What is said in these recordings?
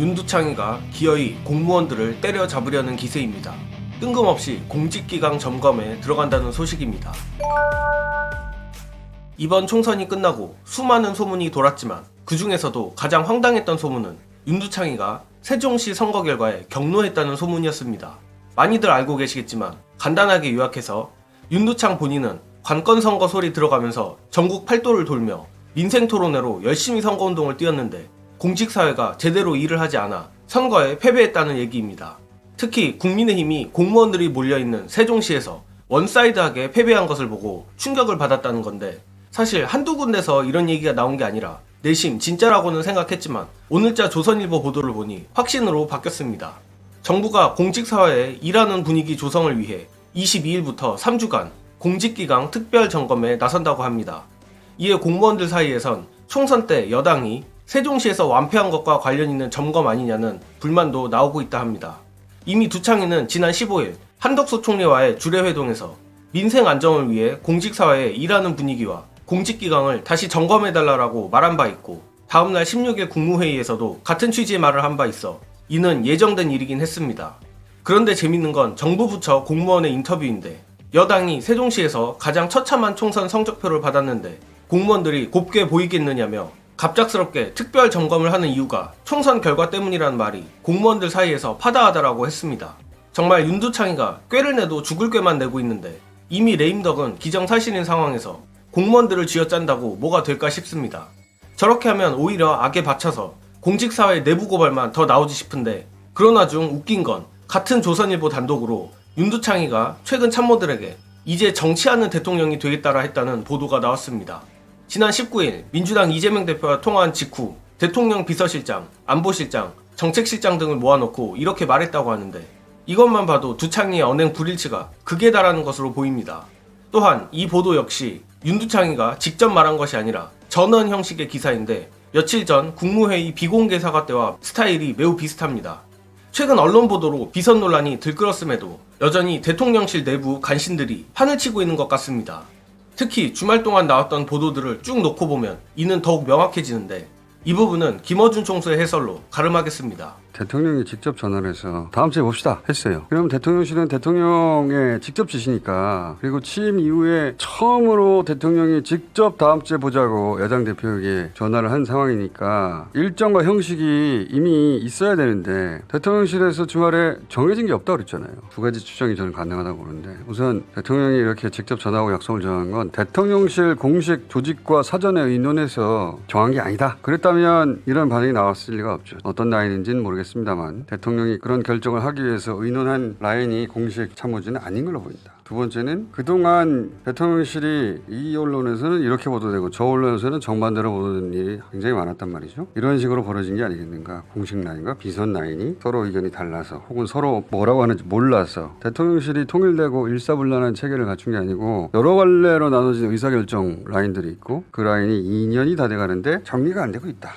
윤두창이가 기어이 공무원들을 때려잡으려는 기세입니다. 뜬금없이 공직기강 점검에 들어간다는 소식입니다. 이번 총선이 끝나고 수많은 소문이 돌았지만 그 중에서도 가장 황당했던 소문은 윤두창이가 세종시 선거 결과에 격노했다는 소문이었습니다. 많이들 알고 계시겠지만 간단하게 요약해서 윤두창 본인은 관건 선거 소리 들어가면서 전국 팔도를 돌며 민생 토론회로 열심히 선거운동을 뛰었는데 공직사회가 제대로 일을 하지 않아 선거에 패배했다는 얘기입니다. 특히 국민의힘이 공무원들이 몰려있는 세종시에서 원사이드하게 패배한 것을 보고 충격을 받았다는 건데, 사실 한두 군데서 이런 얘기가 나온 게 아니라 내심 진짜라고는 생각했지만 오늘자 조선일보 보도를 보니 확신으로 바뀌었습니다. 정부가 공직사회에 일하는 분위기 조성을 위해 22일부터 3주간 공직기강 특별점검에 나선다고 합니다. 이에 공무원들 사이에선 총선 때 여당이 세종시에서 완패한 것과 관련 있는 점검 아니냐는 불만도 나오고 있다 합니다. 이미 두창인은 지난 15일 한덕수 총리와의 주례회동에서 민생 안정을 위해 공직사회에 일하는 분위기와 공직기강을 다시 점검해달라고 말한 바 있고, 다음날 16일 국무회의에서도 같은 취지의 말을 한 바 있어 이는 예정된 일이긴 했습니다. 그런데 재밌는 건 정부 부처 공무원의 인터뷰인데, 여당이 세종시에서 가장 처참한 총선 성적표를 받았는데 공무원들이 곱게 보이겠느냐며 갑작스럽게 특별 점검을 하는 이유가 총선 결과 때문이라는 말이 공무원들 사이에서 파다하다라고 했습니다. 정말 윤두창이가 꾀를 내도 죽을 꾀만 내고 있는데 이미 레임덕은 기정사실인 상황에서 공무원들을 쥐어짠다고 뭐가 될까 싶습니다. 저렇게 하면 오히려 악에 받쳐서 공직사회 내부 고발만 더 나오지 싶은데, 그러나 중 웃긴 건 같은 조선일보 단독으로 윤두창이가 최근 참모들에게 이제 정치하는 대통령이 되겠다라 했다는 보도가 나왔습니다. 지난 19일 민주당 이재명 대표와 통화한 직후 대통령 비서실장, 안보실장, 정책실장 등을 모아놓고 이렇게 말했다고 하는데, 이것만 봐도 두창이의 언행 불일치가 극에 달하는 것으로 보입니다. 또한 이 보도 역시 윤두창이가 직접 말한 것이 아니라 전원 형식의 기사인데, 며칠 전 국무회의 비공개 사과 때와 스타일이 매우 비슷합니다. 최근 언론 보도로 비선 논란이 들끓었음에도 여전히 대통령실 내부 간신들이 판을 치고 있는 것 같습니다. 특히 주말 동안 나왔던 보도들을 쭉 놓고 보면 이는 더욱 명확해지는데, 이 부분은 김어준 총수의 해설로 가름하겠습니다. 대통령이 직접 전화를 해서 다음 주에 봅시다 했어요. 그럼 대통령실은 대통령의 직접 지시니까, 그리고 취임 이후에 처음으로 대통령이 직접 다음 주에 보자고 여당 대표에게 전화를 한 상황이니까 일정과 형식이 이미 있어야 되는데 대통령실에서 주말에 정해진 게 없다고 그랬잖아요. 두 가지 추정이 저는 가능하다고 보는데, 우선 대통령이 이렇게 직접 전화하고 약속을 정한 건 대통령실 공식 조직과 사전에 의논해서 정한 게 아니다. 그랬다면 이런 반응이 나왔을 리가 없죠. 어떤 라인인지는 모르겠습니다만 대통령이 그런 결정을 하기 위해서 의논한 라인이 공식 참모진은 아닌 걸로 보인다. 두 번째는 그동안 대통령실이 이 언론에서는 이렇게 보도되고 저 언론에서는 정반대로 보도된 일이 굉장히 많았단 말이죠. 이런 식으로 벌어진 게 아니겠는가. 공식 라인과 비선 라인이 서로 의견이 달라서, 혹은 서로 뭐라고 하는지 몰라서 대통령실이 통일되고 일사불란한 체계를 갖춘 게 아니고 여러 갈래로 나눠진 의사결정 라인들이 있고, 그 라인이 2년이 다 돼가는데 정리가 안 되고 있다.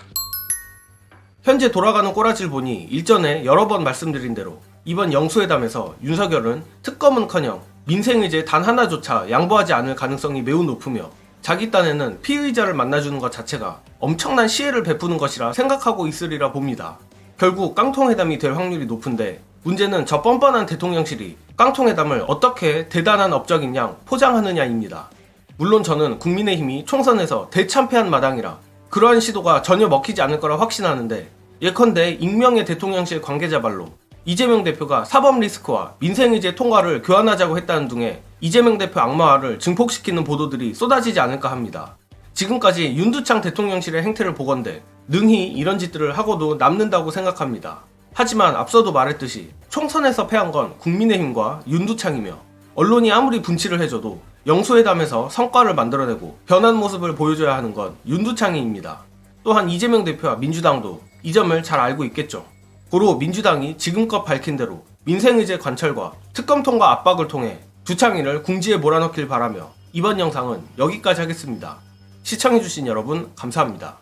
현재 돌아가는 꼬라지를 보니 일전에 여러 번 말씀드린 대로 이번 영수회담에서 윤석열은 특검은커녕 민생의제 단 하나조차 양보하지 않을 가능성이 매우 높으며, 자기 딴에는 피의자를 만나주는 것 자체가 엄청난 시혜를 베푸는 것이라 생각하고 있으리라 봅니다. 결국 깡통회담이 될 확률이 높은데, 문제는 저 뻔뻔한 대통령실이 깡통회담을 어떻게 대단한 업적인 양 포장하느냐입니다. 물론 저는 국민의힘이 총선에서 대참패한 마당이라 그러한 시도가 전혀 먹히지 않을 거라 확신하는데, 예컨대 익명의 대통령실 관계자 말로 이재명 대표가 사법 리스크와 민생의제 통과를 교환하자고 했다는 등의 이재명 대표 악마화를 증폭시키는 보도들이 쏟아지지 않을까 합니다. 지금까지 윤두창 대통령실의 행태를 보건대 능히 이런 짓들을 하고도 남는다고 생각합니다. 하지만 앞서도 말했듯이 총선에서 패한 건 국민의힘과 윤두창이며, 언론이 아무리 분치를 해줘도 영수회담에서 성과를 만들어내고 변한 모습을 보여줘야 하는 건 윤두창이입니다. 또한 이재명 대표와 민주당도 이 점을 잘 알고 있겠죠. 고로 민주당이 지금껏 밝힌 대로 민생의제 관철과 특검 통과 압박을 통해 두창이를 궁지에 몰아넣길 바라며 이번 영상은 여기까지 하겠습니다. 시청해주신 여러분 감사합니다.